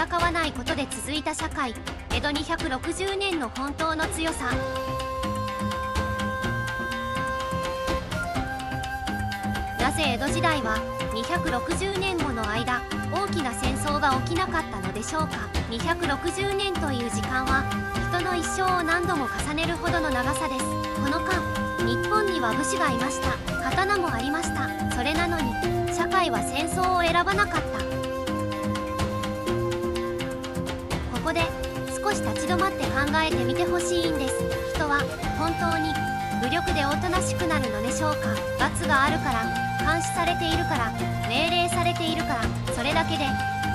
戦わないことで続いた社会。江戸260年の本当の強さ。なぜ江戸時代は260年もの間大きな戦争が起きなかったのでしょうか。260年という時間は人の一生を何度も重ねるほどの長さです。この間日本には武士がいました。刀もありました。それなのに社会は戦争を選ばなかった。ここで少し立ち止まって考えてみてほしいんです。人は本当に武力でおとなしくなるのでしょうか。罰があるから、監視されているから、命令されているから、それだけで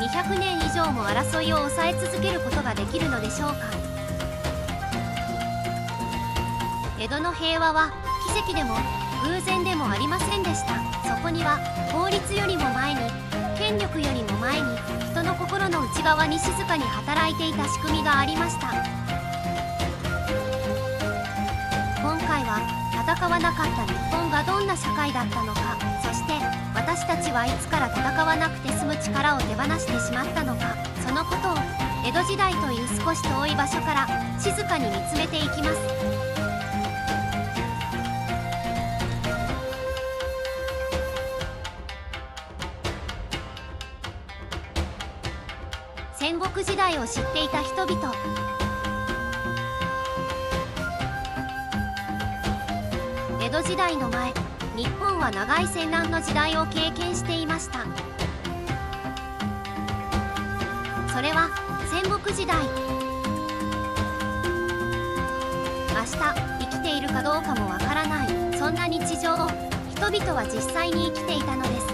200年以上も争いを抑え続けることができるのでしょうか。江戸の平和は奇跡でも偶然でもありませんでした。そこには法律よりも前に、権力よりも前に、人の心の内側に静かに働いていた仕組みがありました。今回は戦わなかった日本がどんな社会だったのか、そして私たちはいつから戦わなくて済む力を手放してしまったのか、そのことを江戸時代という少し遠い場所から静かに見つめていきます。戦国時代を知っていた人々。江戸時代の前、日本は長い戦乱の時代を経験していました。それは戦国時代。明日生きているかどうかもわからない、そんな日常を人々は実際に生きていたのです。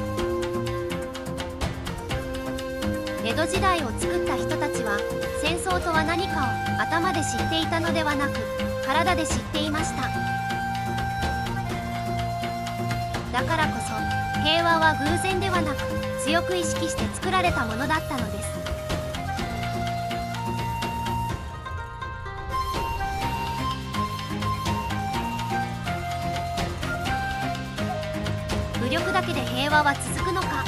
江戸時代を作った人たちは戦争とは何かを頭で知っていたのではなく、体で知っていました。だからこそ平和は偶然ではなく、強く意識して作られたものだったのです。武力だけで平和は続くのか。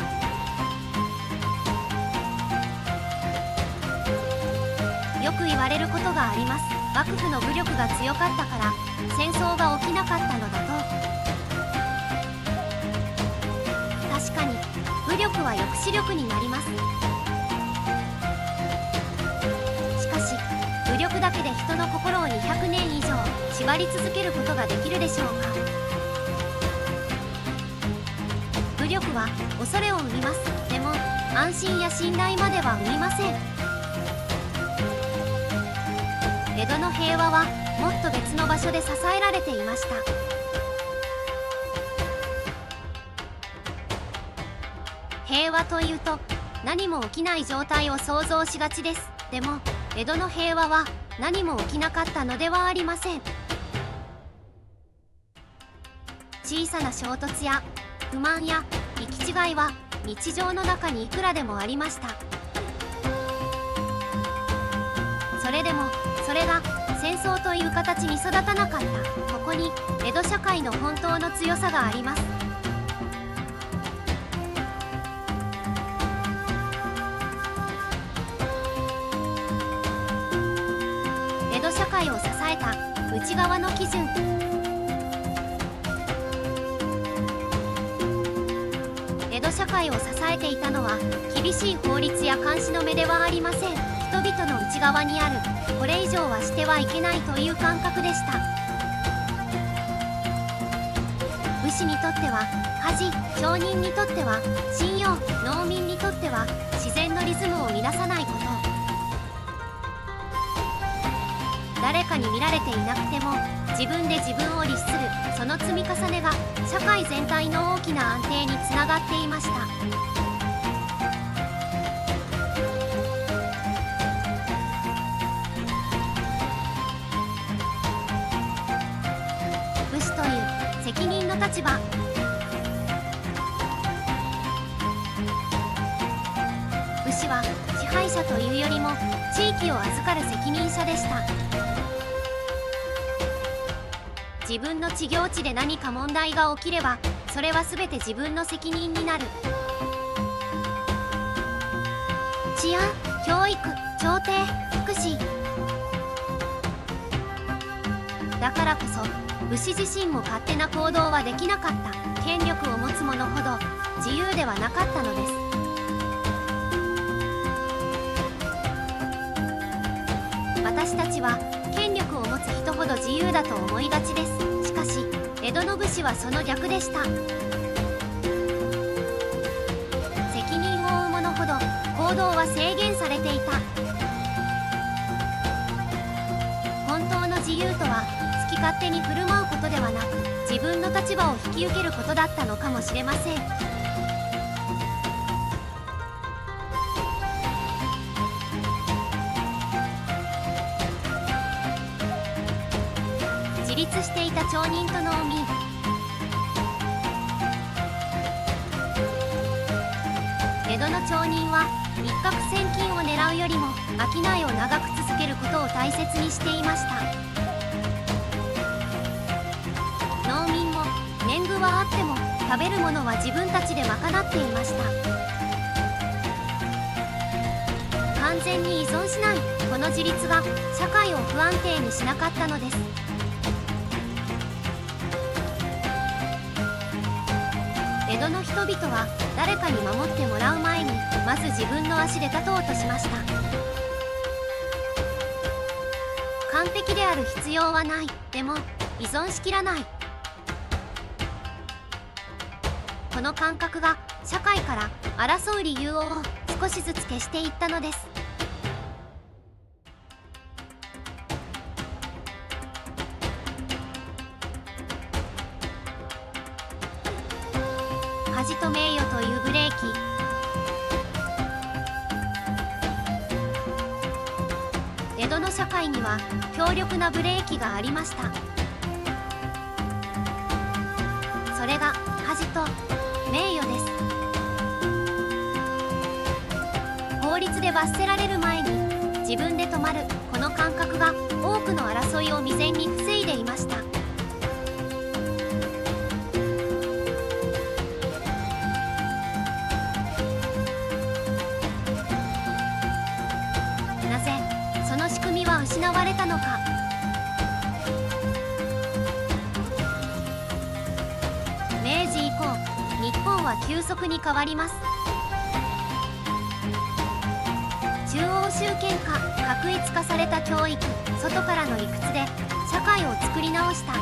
よく言われることがあります。幕府の武力が強かったから戦争が起きなかったのだと。確かに武力は抑止力になります。しかし武力だけで人の心を200年以上縛り続けることができるでしょうか。武力は恐れを生みます。でも安心や信頼までは生みません。江戸の平和はもっと別の場所で支えられていました。平和というと何も起きない状態を想像しがちです。でも江戸の平和は何も起きなかったのではありません。小さな衝突や不満や行き違いは日常の中にいくらでもありました。それでもそれが戦争という形に育たなかった。ここに江戸社会の本当の強さがあります。江戸社会を支えた内側の基準。江戸社会を支えていたのは厳しい法律や監視の目ではありません。人々の内側にあるこれ以上はしてはいけないという感覚でした。武士にとっては家事、商人にとっては信用、農民にとっては自然のリズムを乱さないこと。誰かに見られていなくても自分で自分を律する、その積み重ねが社会全体の大きな安定につながっていました。武士という責任の立場。武士は支配者というよりも地域を預かる責任者でした。自分の地業地で何か問題が起きればそれは全て自分の責任になる。治安、教育、育、朝廷、福祉。だからこそ武士自身も勝手な行動はできなかった。権力を持つ者ほど自由ではなかったのです。私たちは権力を持つ人ほど自由だと思いがちです。しかし江戸の武士はその逆でした。責任を負う者ほど行動は制限されていた。本当の自由とは好き勝手に振る舞うことではなく、自分の立場を引き受けることだったのかもしれません。自立していた町人と農民。江戸の町人は一攫千金を狙うよりも商いを長く続けることを大切にしていました。農民も年貢はあっても食べるものは自分たちで賄っていました。完全に依存しないこの自立が社会を不安定にしなかったのです。江戸の人々は誰かに守ってもらう前にまず自分の足で立とうとしました。完璧である必要はない。でも依存しきらない。この感覚が社会から争う理由を少しずつ消していったのです。恥と名誉というブレーキ。江戸の社会には強力なブレーキがありました。それが恥と名誉です。法律で罰せられる前に自分で止まるこの感覚が多くの争いを未然に防いでいました。なぜその仕組みは失われたのか。明治以降、日本は急速に変わります。中央集権化、画一化された教育、外からの理屈で社会を作り直した。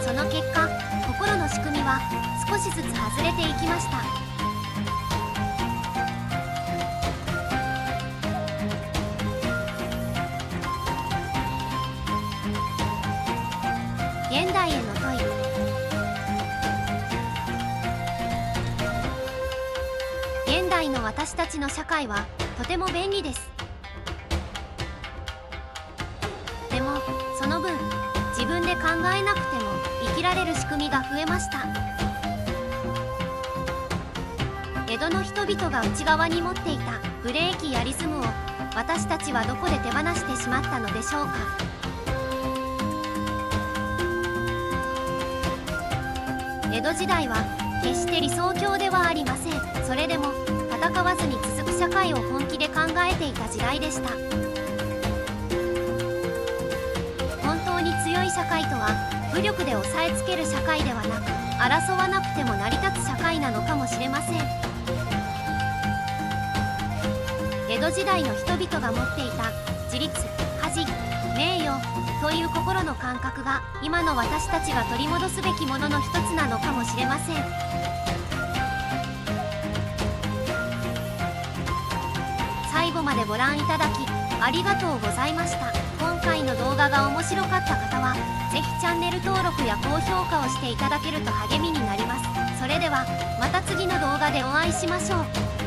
その結果、心の仕組みは少しずつ外れていきました。現代への問い。現代の私たちの社会はとても便利です。でもその分自分で考えなくても生きられる仕組みが増えました。江戸の人々が内側に持っていたブレーキやリズムを私たちはどこで手放してしまったのでしょうか。江戸時代は決して理想郷ではありません。それでも戦わずに続く社会を本気で考えていた時代でした。本当に強い社会とは武力で押さえつける社会ではなく、争わなくても成り立つ社会なのかもしれません。江戸時代の人々が持っていた自立、恥、名誉という心の感覚が今の私たちが取り戻すべきものの一つなのかもしれません。最後までご覧いただきありがとうございました。今回の動画が面白かった方はぜひチャンネル登録や高評価をしていただけると励みになります。それではまた次の動画でお会いしましょう。